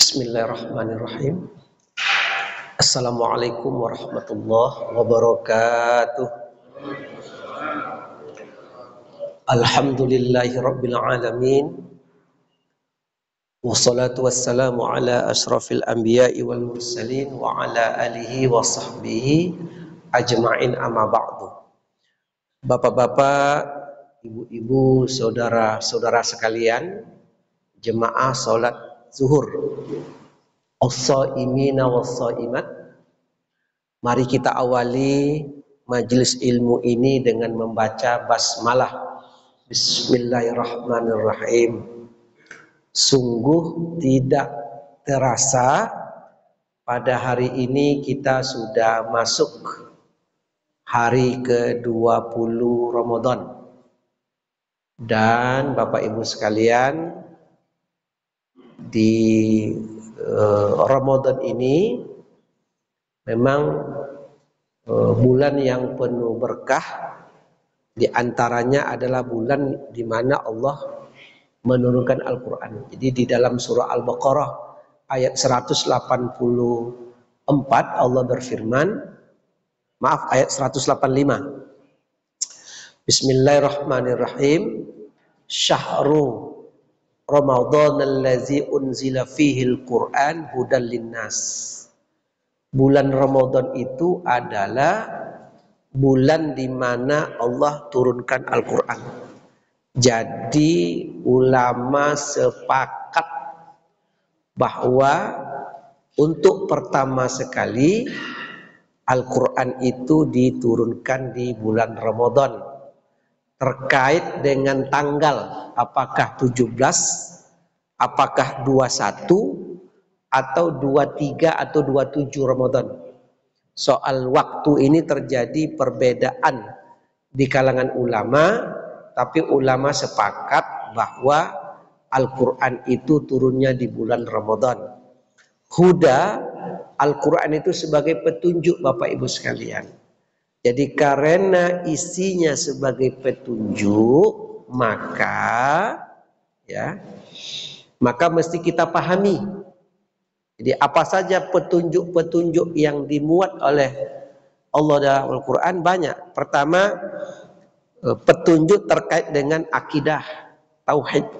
Bismillahirrahmanirrahim. Assalamualaikum warahmatullahi wabarakatuh. Alhamdulillahi rabbil alamin. Wassalatu wassalamu ala ashrafil anbiya'i wal mursalin wa ala alihi wa sahbihi ajma'in, amma ba'du. Bapak-bapak, ibu-ibu, saudara-saudara sekalian, jemaah salat zuhur, as-shaimina was-shaimat. Mari kita awali majelis ilmu ini dengan membaca basmalah. Bismillahirrahmanirrahim. Sungguh tidak terasa pada hari ini kita sudah masuk hari ke-20 Ramadan. Dan Bapak Ibu sekalian, di Ramadan ini memang bulan yang penuh berkah. Di antaranya adalah bulan di mana Allah menurunkan Al-Quran. Jadi di dalam surah Al-Baqarah ayat 184 Allah berfirman, ayat 185. Bismillahirrahmanirrahim. Syahrul Ramadan allazi unzila fihil Qur'an hudan linnas. Bulan Ramadan itu adalah bulan di mana Allah turunkan Al-Quran. Jadi ulama sepakat bahwa untuk pertama sekali Al-Quran itu diturunkan di bulan Ramadan. Terkait dengan tanggal, apakah 17, apakah 21, atau 23 atau 27 Ramadan. Soal waktu ini terjadi perbedaan di kalangan ulama, tapi ulama sepakat bahwa Al-Quran itu turunnya di bulan Ramadan. Huda, Al-Quran itu sebagai petunjuk Bapak Ibu sekalian. Jadi karena isinya sebagai petunjuk, maka mesti kita pahami. Jadi apa saja petunjuk-petunjuk yang dimuat oleh Allah dalam Al-Quran banyak. Pertama, petunjuk terkait dengan akidah, tauhid.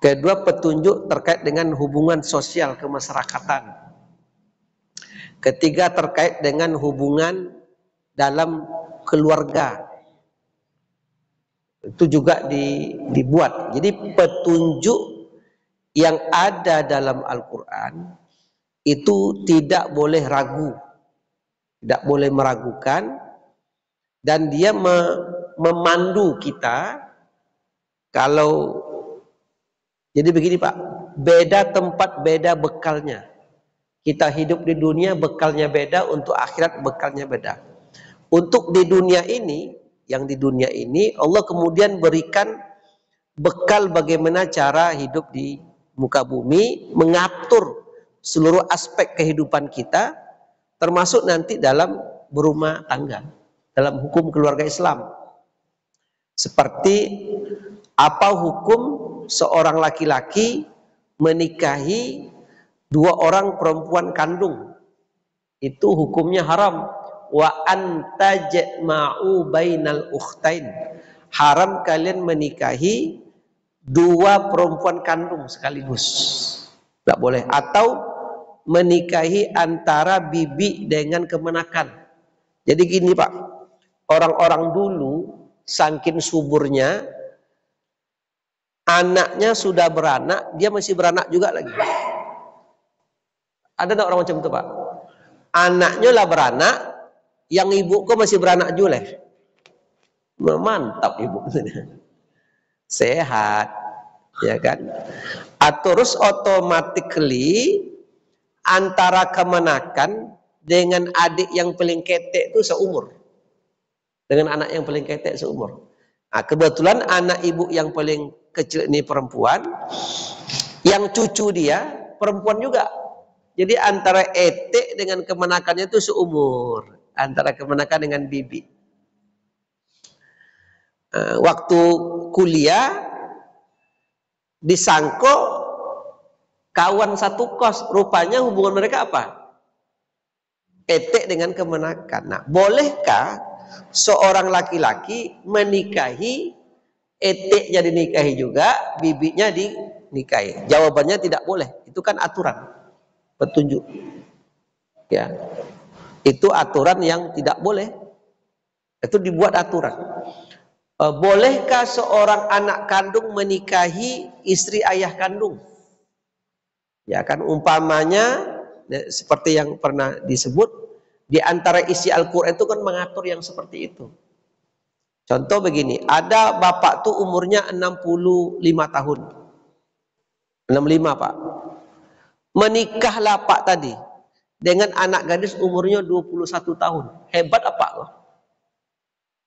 Kedua, petunjuk terkait dengan hubungan sosial kemasyarakatan. Ketiga, terkait dengan hubungan dalam keluarga. Itu juga dibuat. Jadi petunjuk yang ada dalam Al-Quran itu tidak boleh ragu, tidak boleh meragukan, dan dia memandu kita. Kalau jadi begini Pak, beda tempat beda bekalnya. Kita hidup di dunia bekalnya beda, untuk akhirat bekalnya beda. Untuk di dunia ini, yang di dunia ini Allah kemudian berikan bekal bagaimana cara hidup di muka bumi, mengatur seluruh aspek kehidupan kita, termasuk nanti dalam berumah tangga, dalam hukum keluarga Islam. Seperti apa hukum seorang laki-laki menikahi dua orang perempuan kandung, itu hukumnya haram. Wa antajma'u bainal ukhtain, haram kalian menikahi dua perempuan kandung sekaligus, tidak boleh. Atau menikahi antara bibi dengan kemenakan. Jadi gini Pak, orang-orang dulu saking suburnya, anaknya sudah beranak, dia masih beranak juga lagi. Ada tak orang macam itu Pak? Anaknya lah beranak, yang ibu kok masih beranak juga. Mantap ibu. Sehat, ya kan? Terus automatically antara kemenakan dengan adik yang paling ketek itu seumur. Dengan anak yang paling ketek seumur. Nah, kebetulan anak ibu yang paling kecil ini perempuan, yang cucu dia perempuan juga. Jadi antara etek dengan kemenakannya itu seumur. Antara kemenakan dengan bibi. Waktu kuliah disangko kawan satu kos, rupanya hubungan mereka apa? Etek dengan kemenakan. Nah, bolehkah seorang laki-laki menikahi, eteknya dinikahi juga, bibitnya dinikahi? Jawabannya tidak boleh. Itu kan aturan, petunjuk. Ya, itu aturan yang tidak boleh. Itu dibuat aturan. Bolehkah seorang anak kandung menikahi istri ayah kandung? Ya kan, umpamanya seperti yang pernah disebut di antara isi Al-Quran itu kan mengatur yang seperti itu. Contoh begini, ada bapak tuh umurnya 65 tahun. 65 Pak. Menikahlah Pak tadi dengan anak gadis umurnya 21 tahun. Hebat apa loh?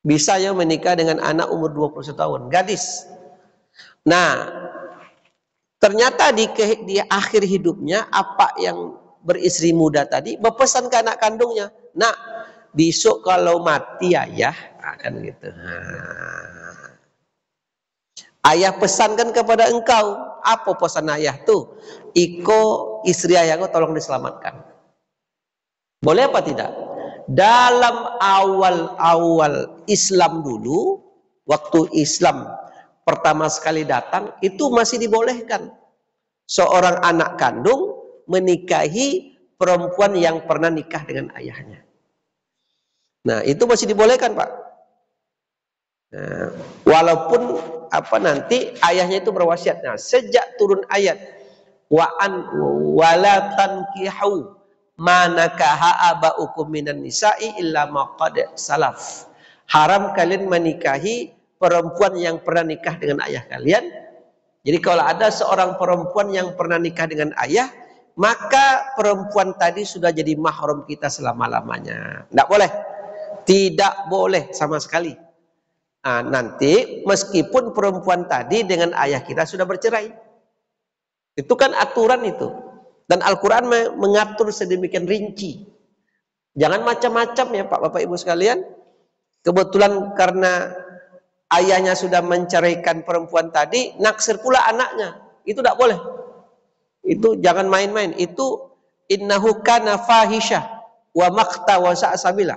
Bisa ya menikah dengan anak umur 21 tahun, gadis. Nah, ternyata di akhir hidupnya apa yang beristri muda tadi berpesan ke anak kandungnya, nak, besok kalau mati ayah akan gitu. Ayah pesankan kepada engkau, apa pesan ayah tuh? Iko istri ayahku tolong diselamatkan. Boleh apa tidak? Dalam awal-awal Islam dulu, waktu Islam pertama sekali datang, itu masih dibolehkan seorang anak kandung menikahi perempuan yang pernah nikah dengan ayahnya. Nah, itu masih dibolehkan, Pak. Nah, walaupun nanti ayahnya itu berwasiat. Nah, sejak turun ayat wala tankihu ma nakaha abaukum minan nisa'i illa ma qad salaf. Haram kalian menikahi perempuan yang pernah nikah dengan ayah kalian. Jadi kalau ada seorang perempuan yang pernah nikah dengan ayah, maka perempuan tadi sudah jadi mahram kita selama-lamanya. Tidak boleh. Tidak boleh sama sekali. Nah, nanti meskipun perempuan tadi dengan ayah kita sudah bercerai. Itu kan aturan itu. Dan Al-Quran mengatur sedemikian rinci. Jangan macam-macam ya Pak, Bapak Ibu sekalian. Kebetulan karena ayahnya sudah menceraikan perempuan tadi, naksir pula anaknya. Itu tidak boleh. Itu jangan main-main. Itu innahu kana fahisyah wa maqta wa sa'sabila.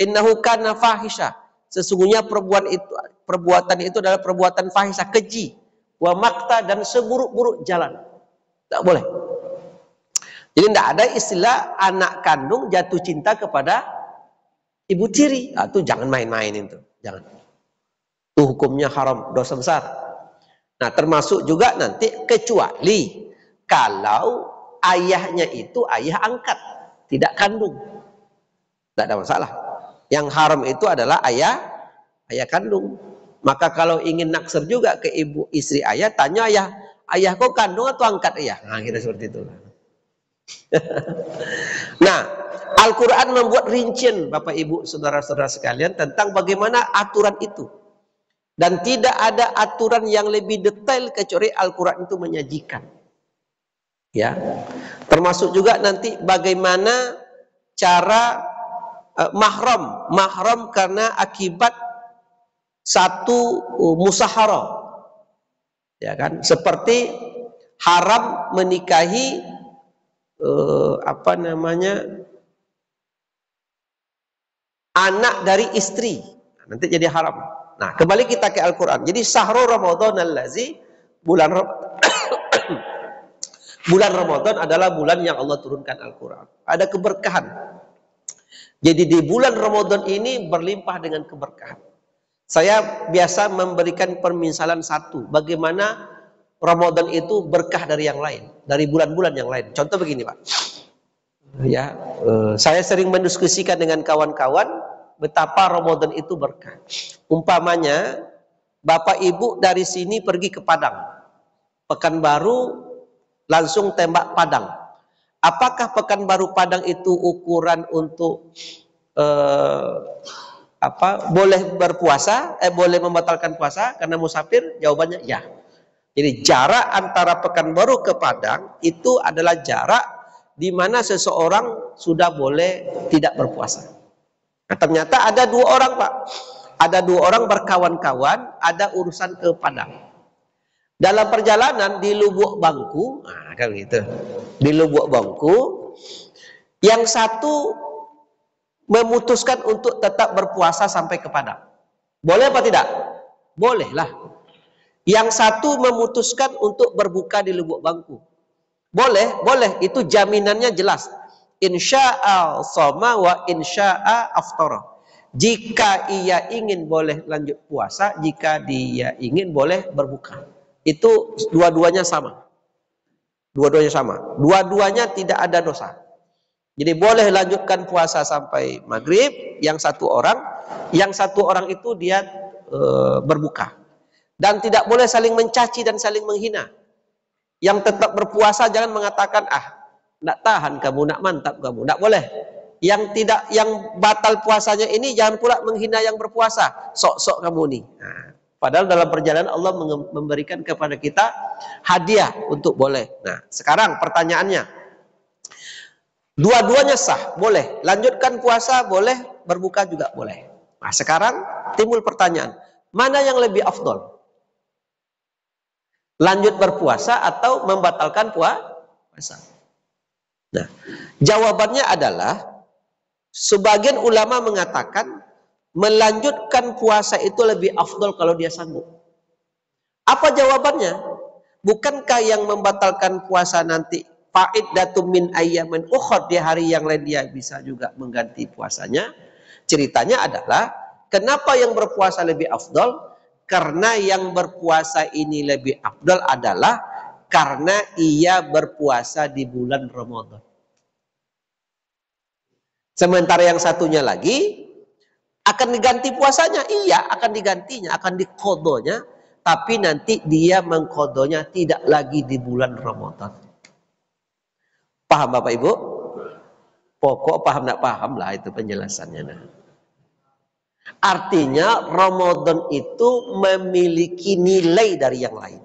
Innahu kana fahisyah. Sesungguhnya perbuatan itu adalah perbuatan fahisyah, keji, wa maqta, dan seburuk-buruk jalan. Tidak boleh. Jadi tidak ada istilah anak kandung jatuh cinta kepada ibu tiri. Itu jangan main-main itu. Jangan. Itu hukumnya haram, dosa besar. Nah, termasuk juga nanti kecuali kalau ayahnya itu ayah angkat, tidak kandung. Tidak ada masalah. Yang haram itu adalah ayah kandung. Maka kalau ingin naksir juga ke ibu istri ayah, tanya ayah kau kandung atau angkat ayah? Nah, kita seperti itulah. Nah, Al-Quran membuat rincian Bapak Ibu saudara-saudara sekalian tentang bagaimana aturan itu. Dan tidak ada aturan yang lebih detail kecuali Al-Quran itu menyajikan. Ya, termasuk juga nanti bagaimana cara mahram karena akibat satu musaharah. Ya kan, seperti haram menikahi anak dari istri, nanti jadi haram. Nah, kembali kita ke Al-Quran. Jadi sahru Ramadan allazi, bulan Ramadan adalah bulan yang Allah turunkan Al-Quran. Ada keberkahan. Jadi di bulan Ramadan ini berlimpah dengan keberkahan. Saya biasa memberikan permisalan satu, bagaimana Ramadan itu berkah dari yang lain, dari bulan-bulan yang lain. Contoh begini Pak, ya, saya sering mendiskusikan dengan kawan-kawan betapa Ramadan itu berkah. Umpamanya Bapak Ibu dari sini pergi ke Padang, Pekanbaru, langsung tembak Padang. Apakah Pekanbaru Padang itu ukuran untuk boleh berpuasa, boleh membatalkan puasa karena musafir? Jawabannya ya. Jadi jarak antara Pekanbaru ke Padang itu adalah jarak di mana seseorang sudah boleh tidak berpuasa. Nah, ternyata ada dua orang Pak, ada dua orang berkawan-kawan, ada urusan ke Padang. Dalam perjalanan di lubuk bangku, nah, kan gitu. Di lubuk bangku, yang satu memutuskan untuk tetap berpuasa sampai ke Padang. Boleh apa tidak? Boleh lah. Yang satu memutuskan untuk berbuka di lubuk bangku. Boleh, boleh. Itu jaminannya jelas. Insya'a shoma wa insya'a aftara. Jika ia ingin boleh lanjut puasa, jika dia ingin boleh berbuka. Itu dua-duanya sama. Dua-duanya sama. Dua-duanya tidak ada dosa. Jadi boleh lanjutkan puasa sampai maghrib, yang satu orang itu dia berbuka. Dan tidak boleh saling mencaci dan saling menghina. Yang tetap berpuasa jangan mengatakan, nak tahan kamu, nak mantap kamu. Tidak boleh. Yang batal puasanya ini jangan pula menghina yang berpuasa. Sok-sok kamu nih. Nah, padahal dalam perjalanan Allah memberikan kepada kita hadiah untuk boleh. Nah, sekarang pertanyaannya, dua-duanya sah, boleh. Lanjutkan puasa boleh, berbuka juga boleh. Nah, sekarang timbul pertanyaan, mana yang lebih afdol? Lanjut berpuasa atau membatalkan puasa? Nah, jawabannya adalah sebagian ulama mengatakan melanjutkan puasa itu lebih afdol kalau dia sanggup. Apa jawabannya? Bukankah yang membatalkan puasa nanti fa'iddatum min ayyamin ukhra, di hari yang lain dia bisa juga mengganti puasanya? Ceritanya adalah kenapa yang berpuasa lebih afdol? Karena yang berpuasa ini lebih afdal adalah karena ia berpuasa di bulan Ramadan. Sementara yang satunya lagi akan diganti puasanya. Iya, akan digantinya, akan dikodonya. Tapi nanti dia mengkodonya tidak lagi di bulan Ramadan. Paham Bapak Ibu? Pokok paham tak paham lah itu penjelasannya. Nah. Artinya Ramadan itu memiliki nilai dari yang lain.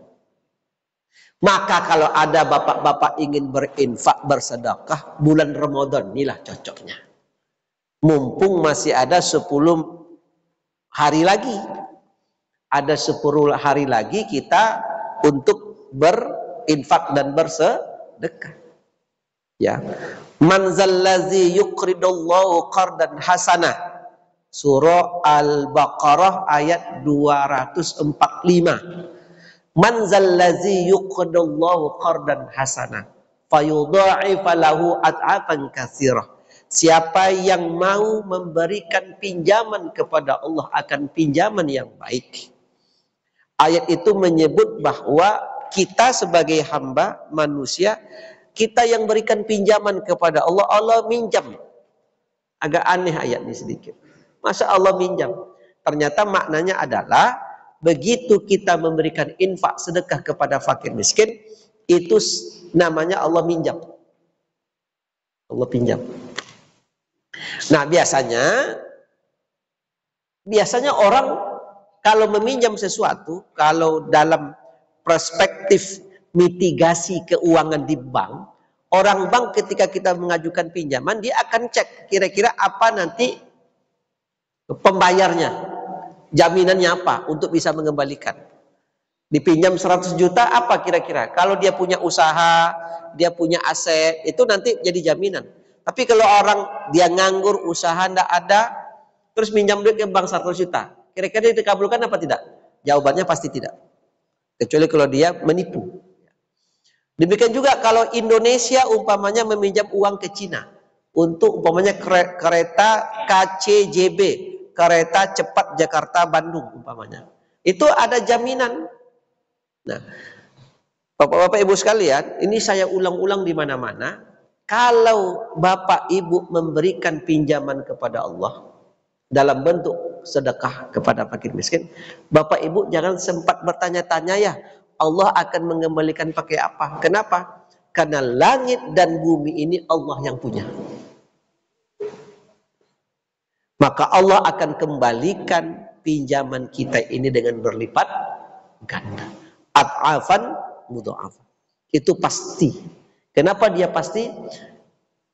Maka kalau ada bapak-bapak ingin berinfak, bersedekah, bulan Ramadan inilah cocoknya. Mumpung masih ada 10 hari lagi. Ada 10 hari lagi kita untuk berinfak dan bersedekah. Ya. Man zallazi yuqridullahu qardan hasanah. Surah Al-Baqarah ayat 245. Man zallazi yuqridullahu qardan hasanah fayudha'ifa lahu ad'afan katsirah. Siapa yang mau memberikan pinjaman kepada Allah akan pinjaman yang baik. Ayat itu menyebut bahwa kita sebagai hamba manusia, kita yang berikan pinjaman kepada Allah, Allah minjam. Agak aneh ayat ini sedikit. Masa Allah minjam? Ternyata maknanya adalah begitu kita memberikan infak sedekah kepada fakir miskin, itu namanya Allah minjam. Allah pinjam. Nah, biasanya orang kalau meminjam sesuatu, kalau dalam perspektif mitigasi keuangan di bank, orang bank ketika kita mengajukan pinjaman, dia akan cek kira-kira apa nanti pembayarnya, jaminannya apa untuk bisa mengembalikan. Dipinjam 100 juta apa kira-kira? Kalau dia punya usaha, dia punya aset, itu nanti jadi jaminan. Tapi kalau orang dia nganggur, usaha ndak ada, terus minjam duit ke bank 100 juta, kira-kira dikabulkan apa tidak? Jawabannya pasti tidak. Kecuali kalau dia menipu. Demikian juga kalau Indonesia umpamanya meminjam uang ke Cina untuk umpamanya kereta KCJB, kereta cepat Jakarta Bandung umpamanya. Itu ada jaminan. Nah, Bapak-bapak Ibu sekalian, ini saya ulang-ulang di mana-mana. Kalau Bapak Ibu memberikan pinjaman kepada Allah dalam bentuk sedekah kepada fakir miskin, Bapak Ibu jangan sempat bertanya-tanya ya, Allah akan mengembalikan pakai apa? Kenapa? Karena langit dan bumi ini Allah yang punya. Maka Allah akan kembalikan pinjaman kita ini dengan berlipat ganda. Ad'afan mudha'afan. Itu pasti. Kenapa dia pasti?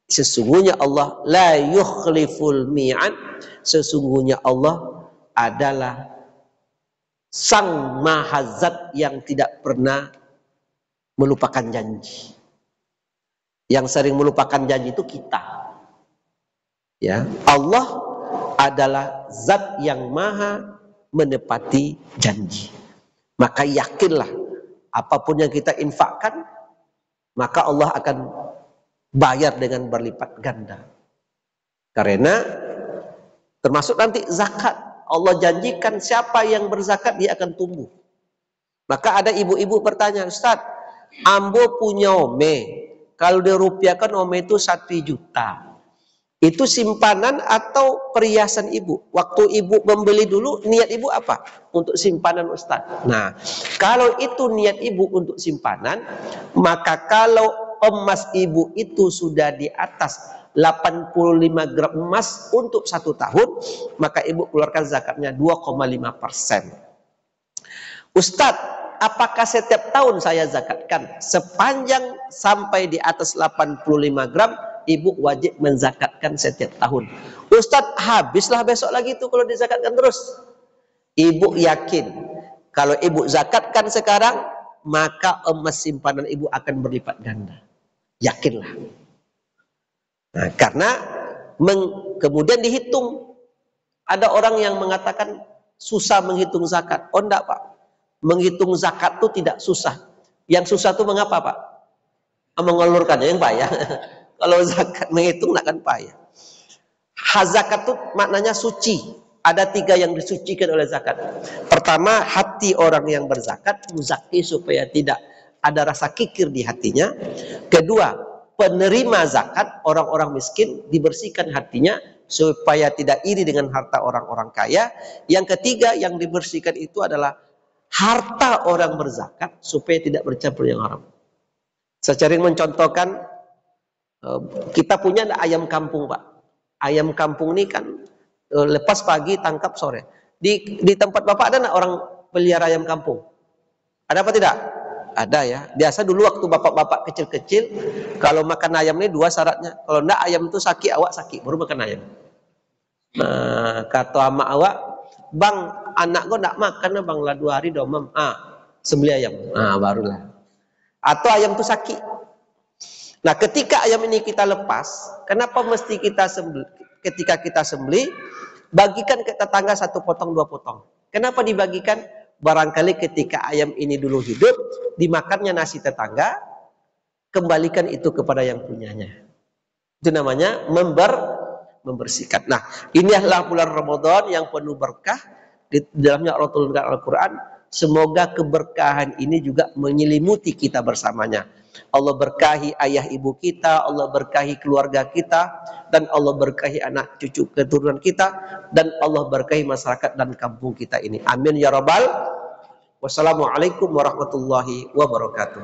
Sesungguhnya Allah la yukhliful mi'ad. Sesungguhnya Allah adalah Sang Mahazat yang tidak pernah melupakan janji. Yang sering melupakan janji itu kita. Ya, Allah adalah zat yang maha menepati janji. Maka yakinlah apapun yang kita infakkan, maka Allah akan bayar dengan berlipat ganda. Karena termasuk nanti zakat, Allah janjikan siapa yang berzakat dia akan tumbuh. Maka ada ibu-ibu bertanya, Ustaz, ambo punya ome, kalau dirupiahkan ome itu 1 juta. Itu simpanan atau perhiasan ibu? Waktu ibu membeli dulu, niat ibu apa? Untuk simpanan Ustaz. Nah, kalau itu niat ibu untuk simpanan, maka kalau emas ibu itu sudah di atas 85 gram emas untuk 1 tahun, maka ibu keluarkan zakatnya 2,5%. Ustaz, apakah setiap tahun saya zakatkan? Sepanjang sampai di atas 85 gram, ibu wajib menzakatkan setiap tahun. Ustaz, habislah besok lagi itu kalau dizakatkan terus. Ibu yakin, kalau ibu zakatkan sekarang, maka emas simpanan ibu akan berlipat ganda. Yakinlah. Nah, karena kemudian dihitung. Ada orang yang mengatakan susah menghitung zakat. Oh enggak Pak, menghitung zakat itu tidak susah. Yang susah itu mengapa Pak? Mengelurkannya yang payah. Kalau zakat menghitung akan payah. Zakat itu maknanya suci. Ada 3 yang disucikan oleh zakat. Pertama, hati orang yang berzakat muzaki supaya tidak ada rasa kikir di hatinya. Kedua, penerima zakat orang-orang miskin dibersihkan hatinya supaya tidak iri dengan harta orang-orang kaya. Yang ketiga yang dibersihkan itu adalah harta orang berzakat supaya tidak bercampur yang haram. Saya sering mencontohkan, kita punya ayam kampung Pak. Ayam kampung ini kan lepas pagi tangkap sore. Di tempat Bapak ada nggak orang pelihara ayam kampung? Ada apa tidak? Ada ya. Biasa dulu waktu bapak-bapak kecil-kecil, kalau makan ayam ini 2 syaratnya. Kalau enggak ayam itu sakit, awak sakit, baru makan ayam. Nah, kata emak awak, bang, anak kau enggak makan bang lah 2 hari domam. Sembelih ayam. Barulah. Atau ayam itu sakit. Nah, ketika ayam ini kita lepas, kenapa mesti kita sembelih? Ketika kita sembelih, bagikan ke tetangga 1 potong 2 potong. Kenapa dibagikan? Barangkali ketika ayam ini dulu hidup, dimakannya nasi tetangga, kembalikan itu kepada yang punyanya. Itu namanya membersihkan. Nah, inilah bulan Ramadan yang penuh berkah. Di dalamnya Allah turunkan Al-Quran. Semoga keberkahan ini juga menyelimuti kita bersamanya. Allah berkahi ayah ibu kita, Allah berkahi keluarga kita, dan Allah berkahi anak cucu keturunan kita, dan Allah berkahi masyarakat dan kampung kita ini. Amin ya rabbal. Wassalamualaikum warahmatullahi wabarakatuh.